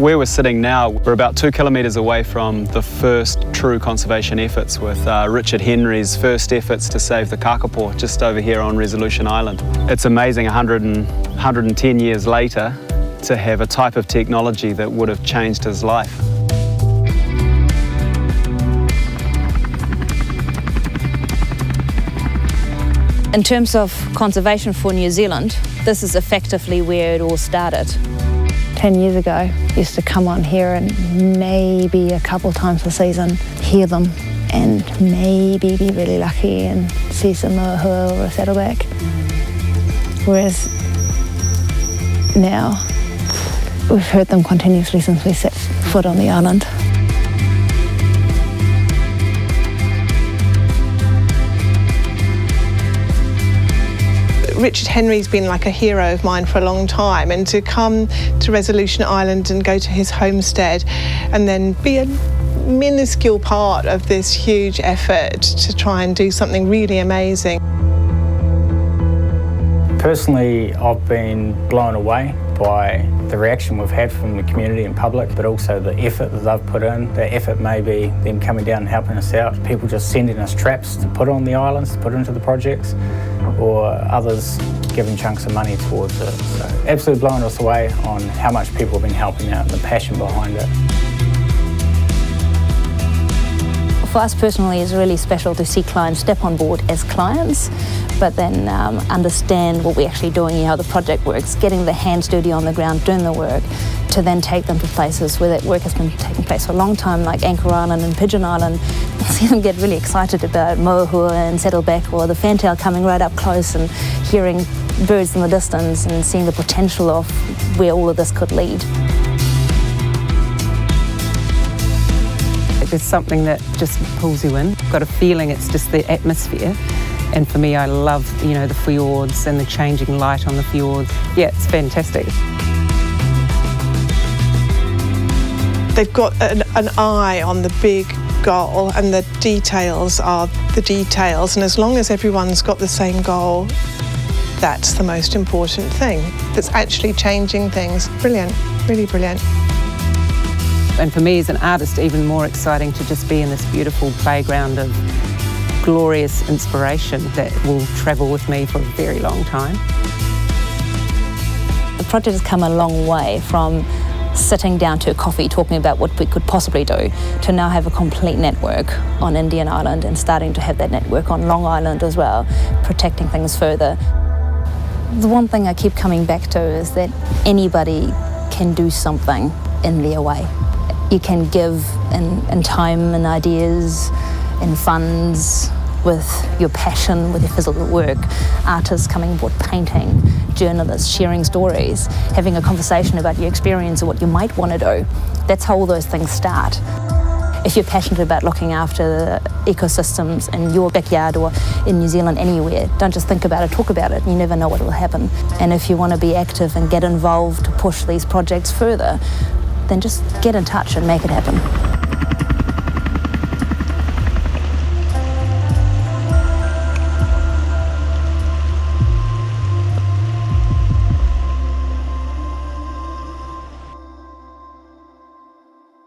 Where we're sitting now, we're about 2 kilometres away from the first true conservation efforts with Richard Henry's first efforts to save the kakapo just over here on Resolution Island. It's amazing 110 years later to have a type of technology that would have changed his life. In terms of conservation for New Zealand, this is effectively where it all started. 10 years ago, I used to come on here and maybe a couple times a season hear them and maybe be really lucky and see some mohua or a saddleback. Whereas now, we've heard them continuously since we set foot on the island. Richard Henry's been like a hero of mine for a long time, and to come to Resolution Island and go to his homestead and then be a minuscule part of this huge effort to try and do something really amazing. Personally, I've been blown away by the reaction we've had from the community and public, but also the effort that they've put in. The effort may be them coming down and helping us out, people just sending us traps to put on the islands, to put into the projects, or others giving chunks of money towards it. So absolutely blowing us away on how much people have been helping out and the passion behind it. For us personally, it's really special to see clients step on board as clients, but then understand what we're actually doing, how the project works, getting their hands dirty on the ground, doing the work, to then take them to places where that work has been taking place for a long time, like Anchor Island and Pigeon Island. See them get really excited about mohua and saddleback, or the fantail coming right up close and hearing birds in the distance and seeing the potential of where all of this could lead. There's something that just pulls you in. Got a feeling it's just the atmosphere. And for me, I love, the fjords and the changing light on the fjords. Yeah, it's fantastic. They've got an eye on the big goal, and the details are the details. And as long as everyone's got the same goal, that's the most important thing. That's actually changing things. Brilliant, really brilliant. And for me as an artist, even more exciting to just be in this beautiful playground of glorious inspiration that will travel with me for a very long time. The project has come a long way from sitting down to a coffee talking about what we could possibly do to now have a complete network on Indian Island and starting to have that network on Long Island as well, protecting things further. The one thing I keep coming back to is that anybody can do something in their way. You can give in time and ideas and funds, with your passion, with your physical work, artists coming aboard painting, journalists sharing stories, having a conversation about your experience or what you might want to do. That's how all those things start. If you're passionate about looking after ecosystems in your backyard or in New Zealand anywhere, don't just think about it, talk about it. You never know what will happen. And if you want to be active and get involved to push these projects further, then just get in touch and make it happen.